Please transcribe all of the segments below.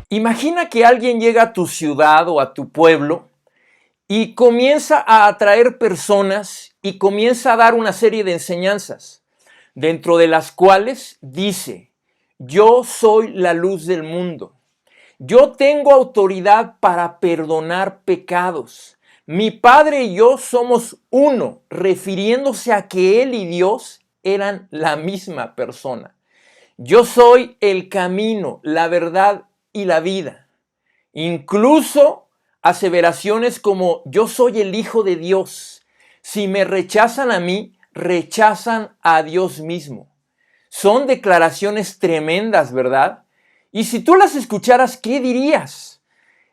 Imagina que alguien llega a tu ciudad o a tu pueblo y comienza a atraer personas y comienza a dar una serie de enseñanzas, dentro de las cuales dice: yo soy la luz del mundo. Yo tengo autoridad para perdonar pecados. Mi Padre y yo somos uno, refiriéndose a que Él y Dios eran la misma persona. Yo soy el camino, la verdad y la vida. Incluso aseveraciones como: yo soy el Hijo de Dios. Si me rechazan a mí, rechazan a Dios mismo. Son declaraciones tremendas, ¿verdad? Y si tú las escucharas, ¿qué dirías?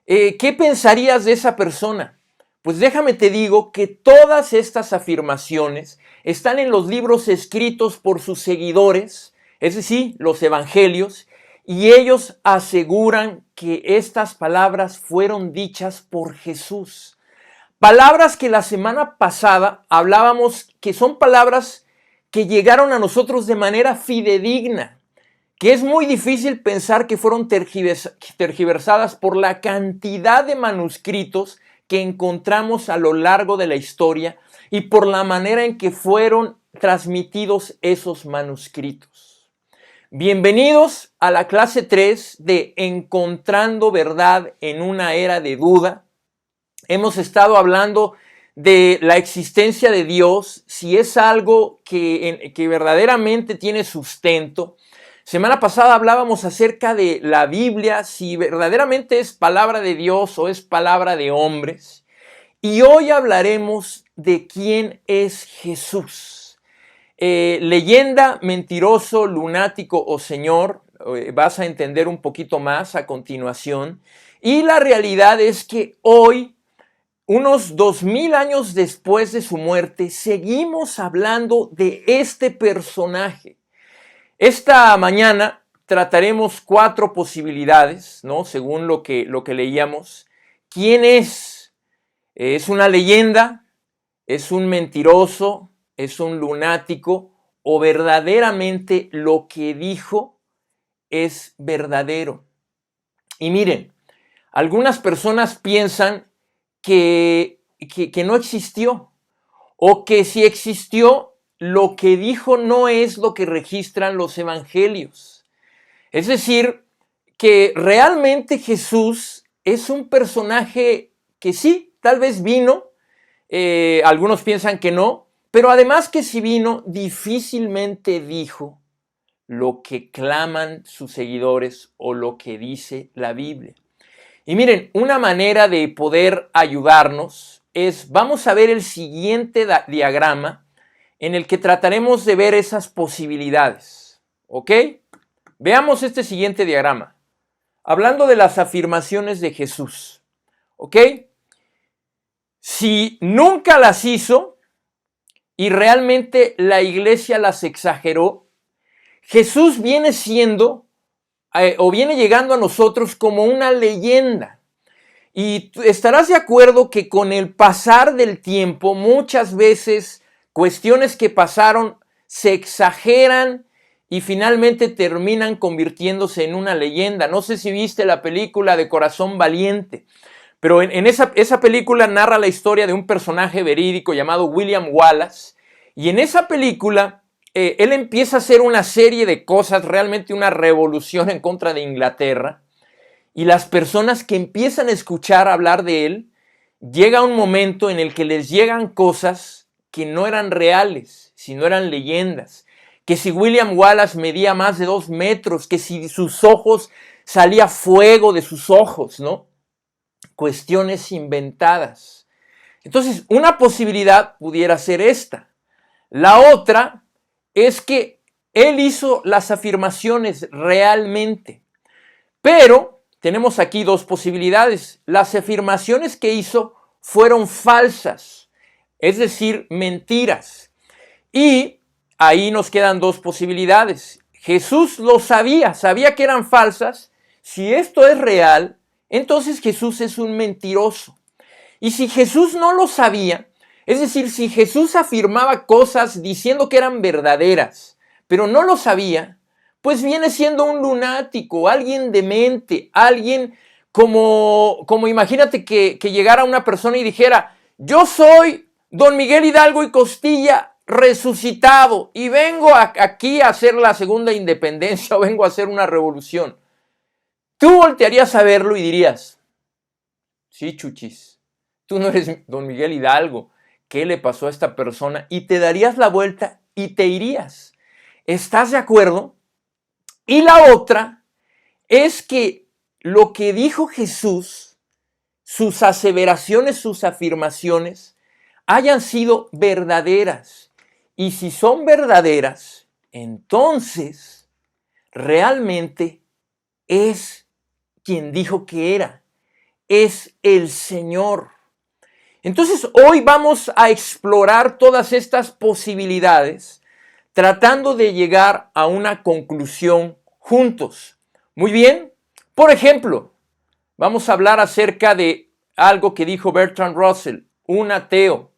¿Qué pensarías de esa persona? Pues déjame te digo que todas estas afirmaciones están en los libros escritos por sus seguidores, es decir, los evangelios, y ellos aseguran que estas palabras fueron dichas por Jesús. Palabras que la semana pasada hablábamos que son palabras que llegaron a nosotros de manera fidedigna, que es muy difícil pensar que fueron tergiversadas por la cantidad de manuscritos que encontramos a lo largo de la historia y por la manera en que fueron transmitidos esos manuscritos. Bienvenidos a la clase 3 de Encontrando Verdad en una Era de Duda. Hemos estado hablando de la existencia de Dios, si es algo que verdaderamente tiene sustento. Semana pasada hablábamos acerca de la Biblia, si verdaderamente es palabra de Dios o es palabra de hombres. Y hoy hablaremos de quién es Jesús. Leyenda, mentiroso, lunático o señor, vas a entender un poquito más a continuación. Y la realidad es que hoy, unos 2000 años después de su muerte, seguimos hablando de este personaje. Esta mañana trataremos 4 posibilidades, ¿no? Según lo que leíamos. ¿Quién es? ¿Es una leyenda? ¿Es un mentiroso? ¿Es un lunático? ¿O verdaderamente lo que dijo es verdadero? Y miren, algunas personas piensan que no existió, o que si existió, lo que dijo no es lo que registran los evangelios. Es decir, que realmente Jesús es un personaje que sí, tal vez vino, algunos piensan que no, pero además que si vino, difícilmente dijo lo que claman sus seguidores o lo que dice la Biblia. Y miren, una manera de poder ayudarnos es, vamos a ver el siguiente diagrama en el que trataremos de ver esas posibilidades, ¿ok? Veamos este siguiente diagrama, hablando de las afirmaciones de Jesús, ¿ok? Si nunca las hizo y realmente la iglesia las exageró, Jesús viene siendo o viene llegando a nosotros como una leyenda. Y estarás de acuerdo que con el pasar del tiempo, muchas veces cuestiones que pasaron se exageran y finalmente terminan convirtiéndose en una leyenda. No sé si viste la película de Corazón Valiente, pero en esa película narra la historia de un personaje verídico llamado William Wallace, y en esa película él empieza a hacer una serie de cosas, realmente una revolución en contra de Inglaterra, y las personas que empiezan a escuchar hablar de él, llega un momento en el que les llegan cosas que no eran reales, sino eran leyendas. Que si William Wallace medía más de 2 metros, que si sus ojos salía fuego de sus ojos, ¿no? Cuestiones inventadas. Entonces, una posibilidad pudiera ser esta. La otra es que él hizo las afirmaciones realmente. Pero tenemos aquí 2 posibilidades. Las afirmaciones que hizo fueron falsas, es decir, mentiras. Y ahí nos quedan 2 posibilidades. Jesús lo sabía que eran falsas. Si esto es real, entonces Jesús es un mentiroso. Y si Jesús no lo sabía, es decir, si Jesús afirmaba cosas diciendo que eran verdaderas, pero no lo sabía, pues viene siendo un lunático, alguien demente, alguien como imagínate que llegara una persona y dijera, yo soy don Miguel Hidalgo y Costilla resucitado y vengo aquí a hacer la segunda independencia o vengo a hacer una revolución. Tú voltearías a verlo y dirías, sí, chuchis, tú no eres don Miguel Hidalgo, ¿qué le pasó a esta persona? Y te darías la vuelta y te irías. ¿Estás de acuerdo? Y la otra es que lo que dijo Jesús, sus aseveraciones, sus afirmaciones, hayan sido verdaderas. Y si son verdaderas, entonces realmente es quien dijo que era. Es el Señor. Entonces hoy vamos a explorar todas estas posibilidades tratando de llegar a una conclusión juntos. Muy bien, por ejemplo, vamos a hablar acerca de algo que dijo Bertrand Russell, un ateo.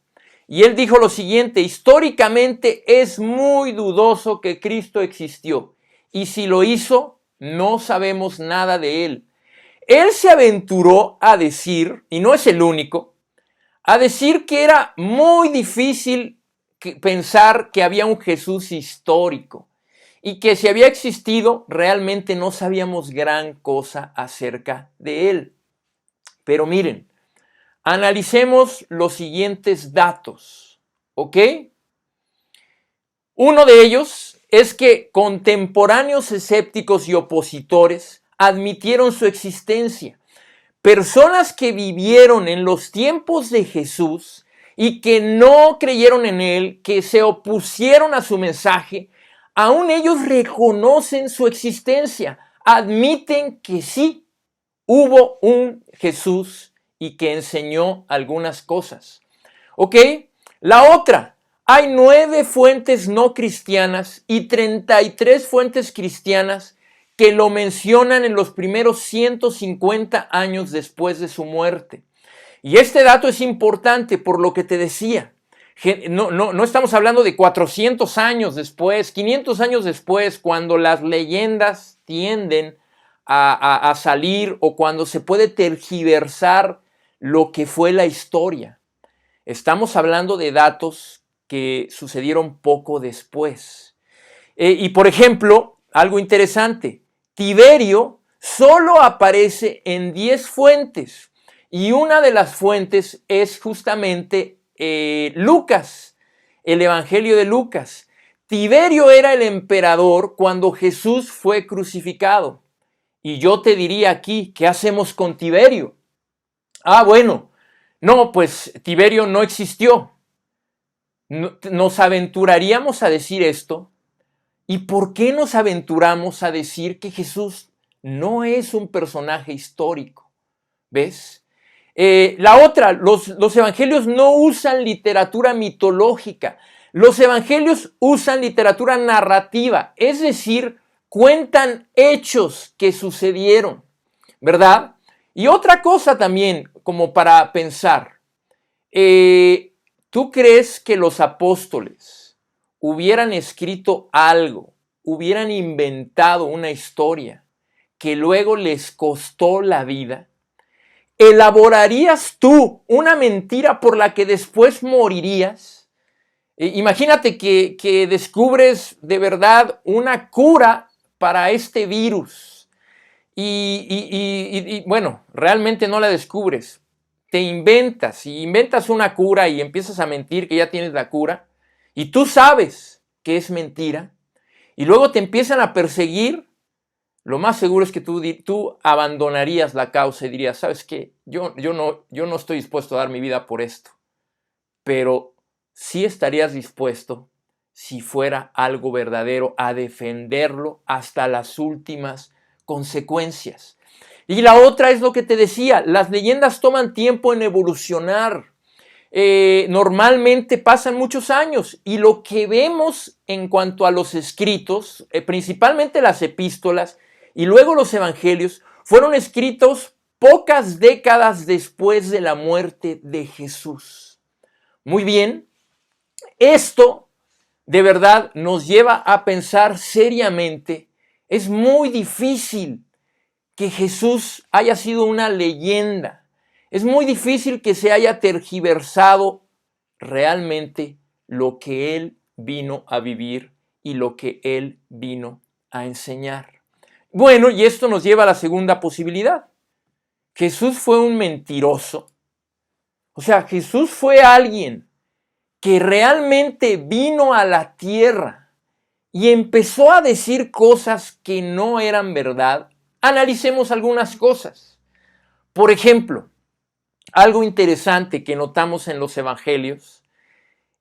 Y él dijo lo siguiente, históricamente es muy dudoso que Cristo existió. Y si lo hizo, no sabemos nada de él. Él se aventuró a decir, y no es el único, a decir que era muy difícil pensar que había un Jesús histórico y que si había existido realmente no sabíamos gran cosa acerca de él. Pero miren, analicemos los siguientes datos, ¿ok? Uno de ellos es que contemporáneos escépticos y opositores admitieron su existencia. Personas que vivieron en los tiempos de Jesús y que no creyeron en él, que se opusieron a su mensaje, aún ellos reconocen su existencia, admiten que sí, hubo un Jesús y que enseñó algunas cosas. ¿Ok? La otra, hay 9 fuentes no cristianas y 33 fuentes cristianas que lo mencionan en los primeros 150 años después de su muerte. Y este dato es importante por lo que te decía. No estamos hablando de 400 años después, 500 años después, cuando las leyendas tienden a salir o cuando se puede tergiversar lo que fue la historia. Estamos hablando de datos que sucedieron poco después. Y por ejemplo, algo interesante, Tiberio solo aparece en 10 fuentes y una de las fuentes es justamente Lucas, el Evangelio de Lucas. Tiberio era el emperador cuando Jesús fue crucificado. Y yo te diría aquí, ¿qué hacemos con Tiberio? Ah, bueno, no, pues Tiberio no existió. ¿Nos aventuraríamos a decir esto? ¿Y por qué nos aventuramos a decir que Jesús no es un personaje histórico? ¿Ves? La otra, los evangelios no usan literatura mitológica. Los evangelios usan literatura narrativa, es decir, cuentan hechos que sucedieron, ¿verdad? Y otra cosa también, como para pensar, ¿tú crees que los apóstoles hubieran escrito algo, hubieran inventado una historia que luego les costó la vida? ¿Elaborarías tú una mentira por la que después morirías? Imagínate que descubres de verdad una cura para este virus y bueno, realmente no la descubres. Te inventas una cura y empiezas a mentir que ya tienes la cura y tú sabes que es mentira y luego te empiezan a perseguir. Lo más seguro es que tú abandonarías la causa y dirías, ¿sabes qué? Yo no estoy dispuesto a dar mi vida por esto. Pero sí estarías dispuesto, si fuera algo verdadero, a defenderlo hasta las últimas consecuencias. Y la otra es lo que te decía, las leyendas toman tiempo en evolucionar. Normalmente pasan muchos años y lo que vemos en cuanto a los escritos, principalmente las epístolas, y luego los evangelios fueron escritos pocas décadas después de la muerte de Jesús. Muy bien, esto de verdad nos lleva a pensar seriamente Es muy difícil que Jesús haya sido una leyenda. Es muy difícil que se haya tergiversado realmente lo que Él vino a vivir y lo que Él vino a enseñar. Bueno, y esto nos lleva a la segunda posibilidad. Jesús fue un mentiroso. O sea, Jesús fue alguien que realmente vino a la tierra y empezó a decir cosas que no eran verdad. Analicemos algunas cosas. Por ejemplo, algo interesante que notamos en los evangelios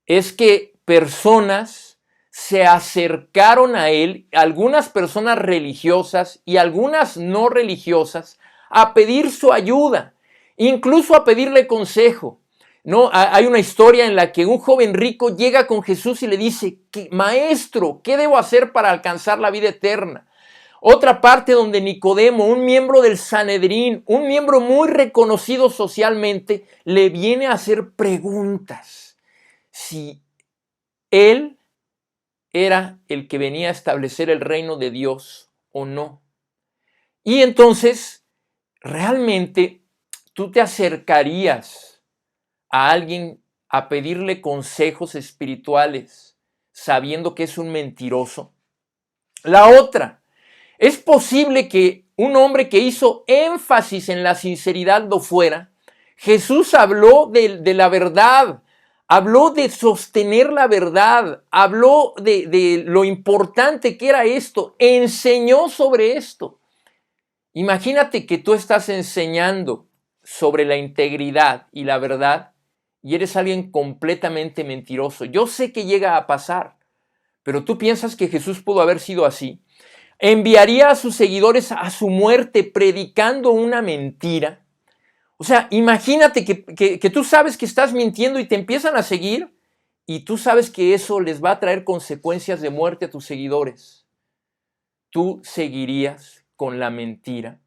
es que personas se acercaron a él, algunas personas religiosas y algunas no religiosas, a pedir su ayuda, incluso a pedirle consejo. ¿No? Hay una historia en la que un joven rico llega con Jesús y le dice: Maestro, ¿qué debo hacer para alcanzar la vida eterna? Otra parte donde Nicodemo, un miembro del Sanedrín, un miembro muy reconocido socialmente, le viene a hacer preguntas. Si él era el que venía a establecer el reino de Dios o no. Y entonces, realmente, tú te acercarías a alguien a pedirle consejos espirituales sabiendo que es un mentiroso. La otra, es posible que un hombre que hizo énfasis en la sinceridad lo fuera. Jesús habló de la verdad, habló de sostener la verdad, habló de lo importante que era esto, enseñó sobre esto. Imagínate que tú estás enseñando sobre la integridad y la verdad y eres alguien completamente mentiroso. Yo sé que llega a pasar, pero ¿tú piensas que Jesús pudo haber sido así? ¿Enviaría a sus seguidores a su muerte predicando una mentira? O sea, imagínate que tú sabes que estás mintiendo y te empiezan a seguir y tú sabes que eso les va a traer consecuencias de muerte a tus seguidores. ¿Tú seguirías con la mentira?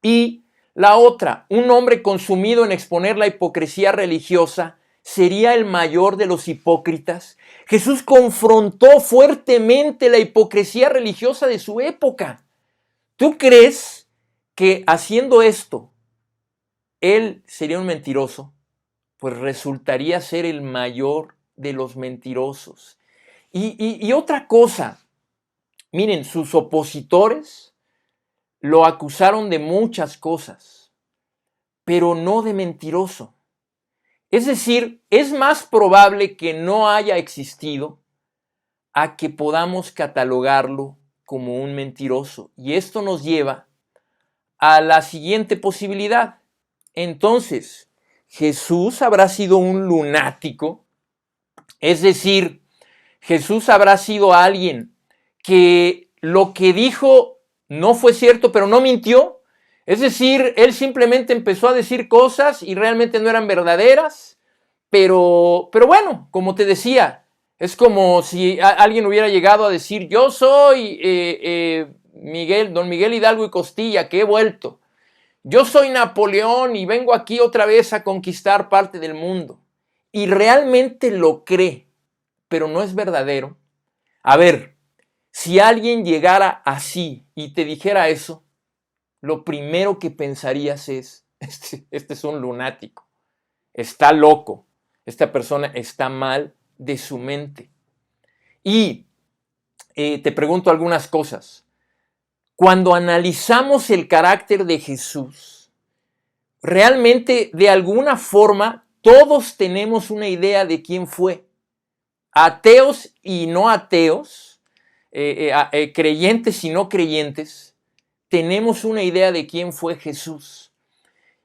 Y la otra, un hombre consumido en exponer la hipocresía religiosa, ¿sería el mayor de los hipócritas? Jesús confrontó fuertemente la hipocresía religiosa de su época. ¿Tú crees que haciendo esto, él sería un mentiroso? Pues resultaría ser el mayor de los mentirosos. Y otra cosa, miren, sus opositores lo acusaron de muchas cosas, pero no de mentiroso. Es decir, es más probable que no haya existido a que podamos catalogarlo como un mentiroso. Y esto nos lleva a la siguiente posibilidad. Entonces, ¿Jesús habrá sido un lunático? Es decir, ¿Jesús habrá sido alguien que lo que dijo no fue cierto, pero no mintió? Es decir, él simplemente empezó a decir cosas y realmente no eran verdaderas, pero bueno, como te decía, es como si alguien hubiera llegado a decir: yo soy don Miguel Hidalgo y Costilla, que he vuelto. Yo soy Napoleón y vengo aquí otra vez a conquistar parte del mundo. Y realmente lo cree, pero no es verdadero. A ver, si alguien llegara así y te dijera eso, lo primero que pensarías es: este es un lunático, está loco, esta persona está mal de su mente. Y te pregunto algunas cosas. Cuando analizamos el carácter de Jesús, realmente de alguna forma todos tenemos una idea de quién fue. Ateos y no ateos, creyentes y no creyentes, tenemos una idea de quién fue Jesús.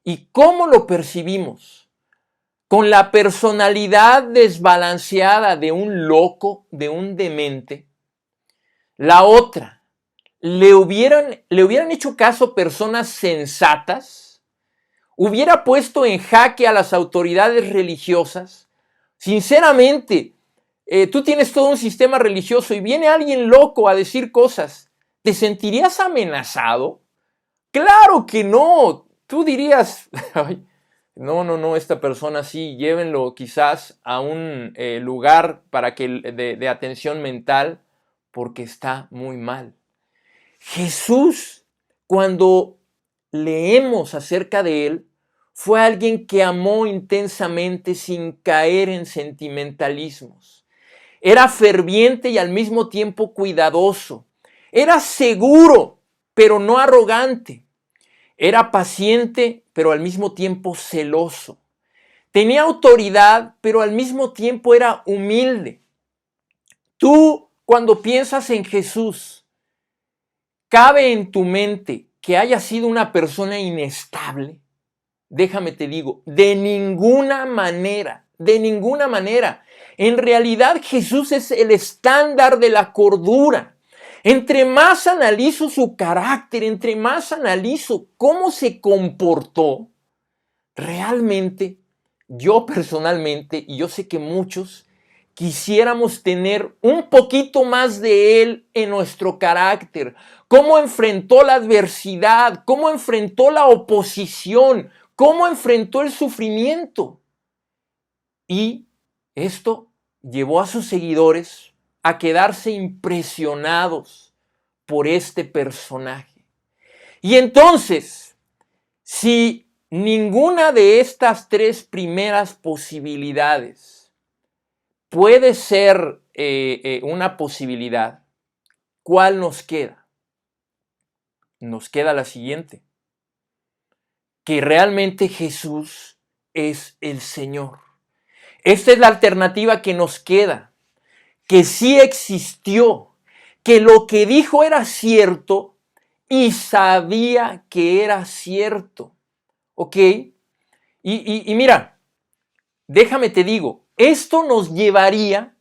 ¿Y cómo lo percibimos? Con la personalidad desbalanceada de un loco, de un demente. La otra, ¿le hubieran hecho caso personas sensatas? ¿Hubiera puesto en jaque a las autoridades religiosas? Sinceramente, tú tienes todo un sistema religioso y viene alguien loco a decir cosas, ¿te sentirías amenazado? Claro que no. Tú dirías: ay, no, esta persona sí, llévenlo quizás a un lugar para que de atención mental porque está muy mal. Jesús, cuando leemos acerca de él, fue alguien que amó intensamente sin caer en sentimentalismos. Era ferviente y al mismo tiempo cuidadoso. Era seguro, pero no arrogante. Era paciente, pero al mismo tiempo celoso. Tenía autoridad, pero al mismo tiempo era humilde. Tú, cuando piensas en Jesús, ¿cabe en tu mente que haya sido una persona inestable? Déjame te digo, de ninguna manera, de ninguna manera. En realidad Jesús es el estándar de la cordura. Entre más analizo su carácter, entre más analizo cómo se comportó, realmente, yo personalmente, y yo sé que muchos, quisiéramos tener un poquito más de él en nuestro carácter. Cómo enfrentó la adversidad, cómo enfrentó la oposición, cómo enfrentó el sufrimiento. Y esto llevó a sus seguidores a quedarse impresionados por este personaje. Y entonces, si ninguna de estas tres primeras posibilidades puede ser una posibilidad, ¿cuál nos queda? Nos queda la siguiente: que realmente Jesús es el Señor. Esta es la alternativa que nos queda, que sí existió, que lo que dijo era cierto y sabía que era cierto. ¿Ok? Y mira, déjame te digo, esto nos llevaría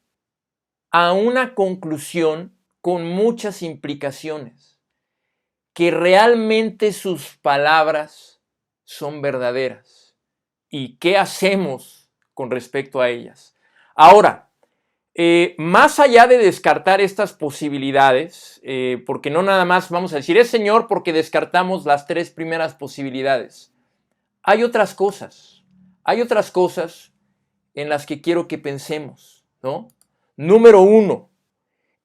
a una conclusión con muchas implicaciones, que realmente sus palabras son verdaderas. ¿Y qué hacemos con respecto a ellas? Ahora, más allá de descartar estas posibilidades, porque no nada más vamos a decir es Señor porque descartamos las tres primeras posibilidades. Hay otras cosas en las que quiero que pensemos, ¿no? Número uno,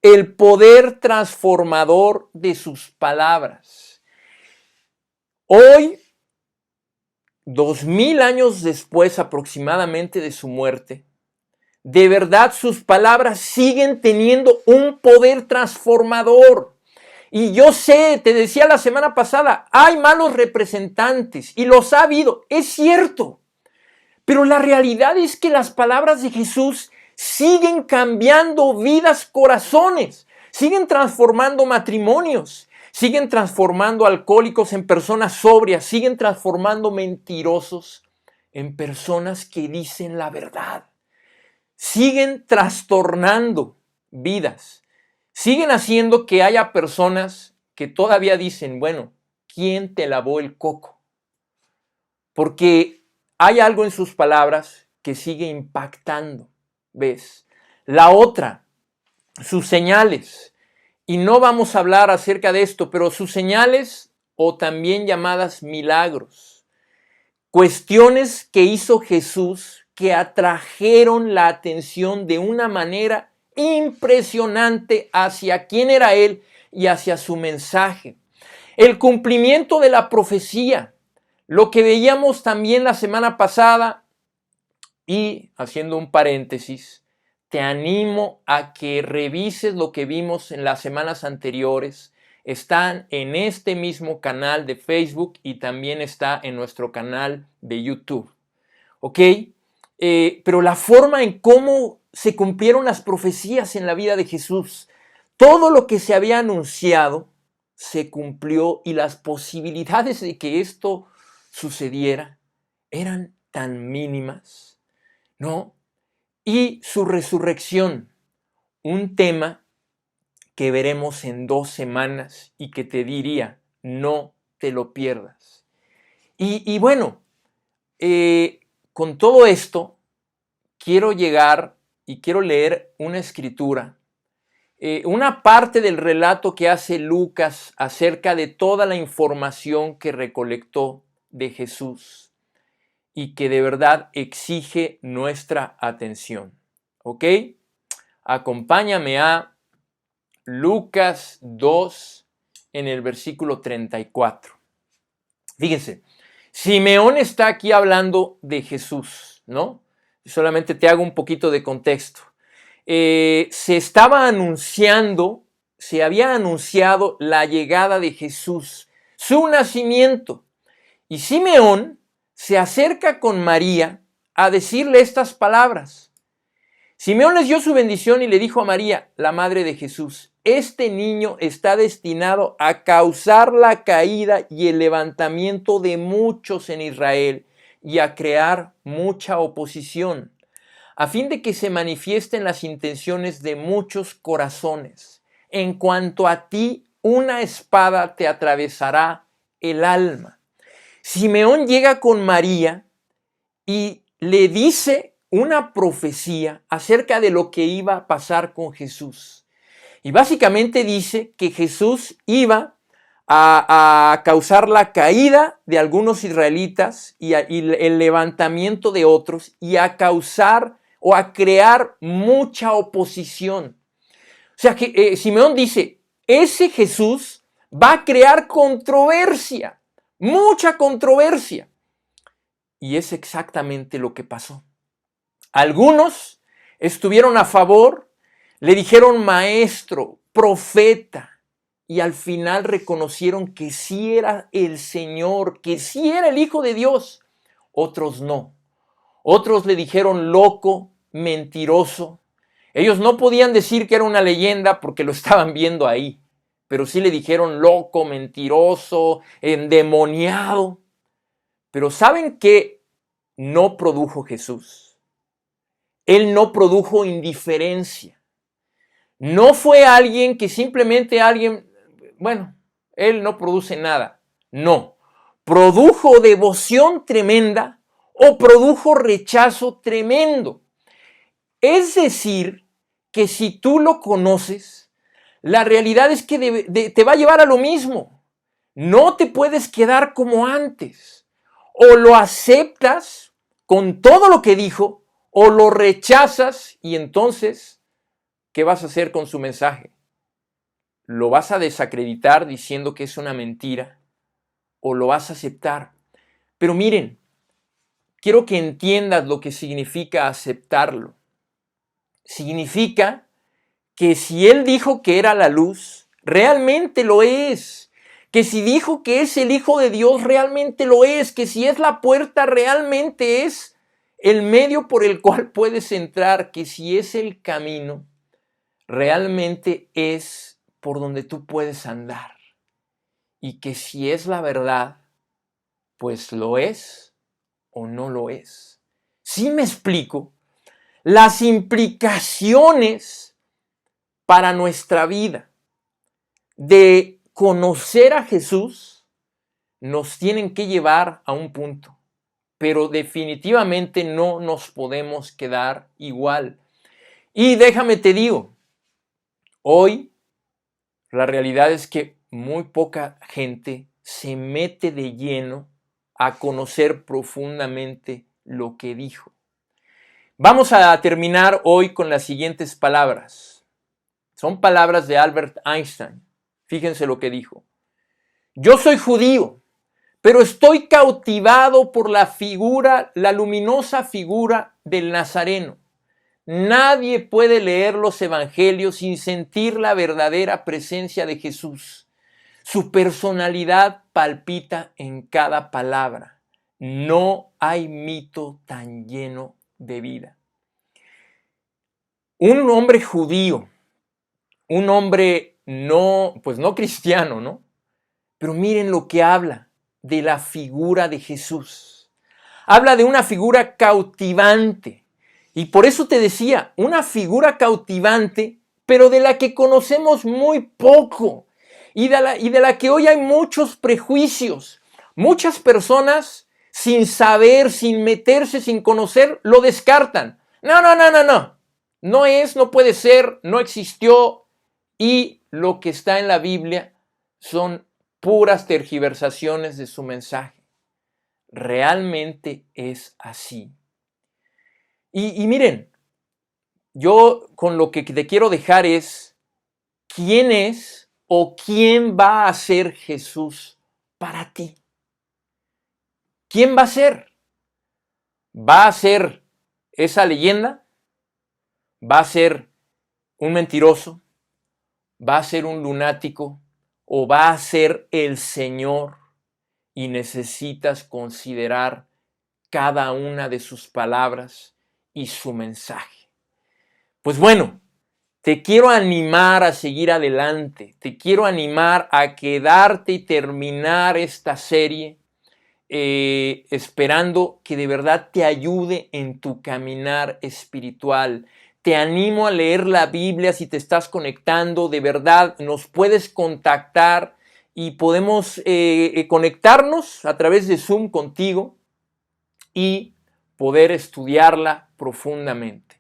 el poder transformador de sus palabras. Hoy, 2000 años después aproximadamente de su muerte, de verdad sus palabras siguen teniendo un poder transformador. Y yo sé, te decía la semana pasada, hay malos representantes y los ha habido, es cierto. Pero la realidad es que las palabras de Jesús siguen cambiando vidas, corazones, siguen transformando matrimonios, siguen transformando alcohólicos en personas sobrias, siguen transformando mentirosos en personas que dicen la verdad, siguen trastornando vidas, siguen haciendo que haya personas que todavía dicen, bueno, ¿quién te lavó el coco? Porque hay algo en sus palabras que sigue impactando, ¿ves? La otra, sus señales. Y no vamos a hablar acerca de esto, pero sus señales, o también llamadas milagros, cuestiones que hizo Jesús que atrajeron la atención de una manera impresionante hacia quién era Él y hacia su mensaje. El cumplimiento de la profecía, lo que veíamos también la semana pasada, y haciendo un paréntesis, te animo a que revises lo que vimos en las semanas anteriores. Están en este mismo canal de Facebook y también está en nuestro canal de YouTube. ¿Ok? Pero la forma en cómo se cumplieron las profecías en la vida de Jesús, todo lo que se había anunciado se cumplió y las posibilidades de que esto sucediera eran tan mínimas, ¿no? Y su resurrección, un tema que veremos en 2 semanas y que te diría, no te lo pierdas. Y bueno, con todo esto, quiero llegar y quiero leer una escritura, una parte del relato que hace Lucas acerca de toda la información que recolectó de Jesús y que de verdad exige nuestra atención. ¿Ok? Acompáñame a Lucas 2 en el versículo 34. Fíjense, Simeón está aquí hablando de Jesús, ¿no? Solamente te hago un poquito de contexto. Se había anunciado la llegada de Jesús, su nacimiento. Y Simeón se acerca con María a decirle estas palabras. Simeón les dio su bendición y le dijo a María, la madre de Jesús, este niño está destinado a causar la caída y el levantamiento de muchos en Israel y a crear mucha oposición, a fin de que se manifiesten las intenciones de muchos corazones. En cuanto a ti, una espada te atravesará el alma. Simeón llega con María y le dice una profecía acerca de lo que iba a pasar con Jesús. Y básicamente dice que Jesús iba a causar la caída de algunos israelitas y el levantamiento de otros y a causar o a crear mucha oposición. O sea que Simeón dice, ese Jesús va a crear controversia, mucha controversia. Y es exactamente lo que pasó. Algunos estuvieron a favor, le dijeron maestro, profeta, y al final reconocieron que sí era el Señor, que sí era el Hijo de Dios. Otros no. Otros le dijeron loco, mentiroso. Ellos no podían decir que era una leyenda porque lo estaban viendo ahí, pero sí le dijeron loco, mentiroso, endemoniado. Pero ¿saben qué no produjo Jesús? Él no produjo indiferencia. No fue alguien que simplemente él no produce nada. No. Produjo devoción tremenda o produjo rechazo tremendo. Es decir, que si tú lo conoces, la realidad es que te va a llevar a lo mismo. No te puedes quedar como antes. O lo aceptas con todo lo que dijo, o lo rechazas y entonces, ¿qué vas a hacer con su mensaje? ¿Lo vas a desacreditar diciendo que es una mentira? ¿O lo vas a aceptar? Pero miren, quiero que entiendas lo que significa aceptarlo. Significa que si él dijo que era la luz, realmente lo es. Que si dijo que es el Hijo de Dios, realmente lo es. Que si es la puerta, realmente es el medio por el cual puedes entrar. Que si es el camino, realmente es por donde tú puedes andar. Y que si es la verdad, pues lo es o no lo es. ¿Sí me explico? Las implicaciones para nuestra vida de conocer a Jesús nos tienen que llevar a un punto, pero definitivamente no nos podemos quedar igual. Y déjame te digo, hoy la realidad es que muy poca gente se mete de lleno a conocer profundamente lo que dijo. Vamos a terminar hoy con las siguientes palabras. Son palabras de Albert Einstein. Fíjense lo que dijo. Yo soy judío, pero estoy cautivado por la luminosa figura del Nazareno. Nadie puede leer los evangelios sin sentir la verdadera presencia de Jesús. Su personalidad palpita en cada palabra. No hay mito tan lleno de vida. Un hombre judío, un hombre no cristiano, ¿no? Pero miren lo que habla de la figura de Jesús. Habla de una figura cautivante. Y por eso te decía, una figura cautivante, pero de la que conocemos muy poco. Y de la que hoy hay muchos prejuicios. Muchas personas, sin saber, sin meterse, sin conocer, lo descartan. No. No es, no puede ser, no existió. Y lo que está en la Biblia son puras tergiversaciones de su mensaje. Realmente es así. Y miren, yo con lo que te quiero dejar es quién es o quién va a ser Jesús para ti? ¿Quién va a ser? ¿Va a ser esa leyenda? ¿Va a ser un mentiroso? ¿Va a ser un lunático? ¿O va a ser el Señor? Y necesitas considerar cada una de sus palabras y su mensaje. Pues bueno, te quiero animar a seguir adelante, te quiero animar a quedarte y terminar esta serie esperando que de verdad te ayude en tu caminar espiritual. Te animo a leer la Biblia si te estás conectando, de verdad nos puedes contactar y podemos conectarnos a través de Zoom contigo y poder estudiarla profundamente.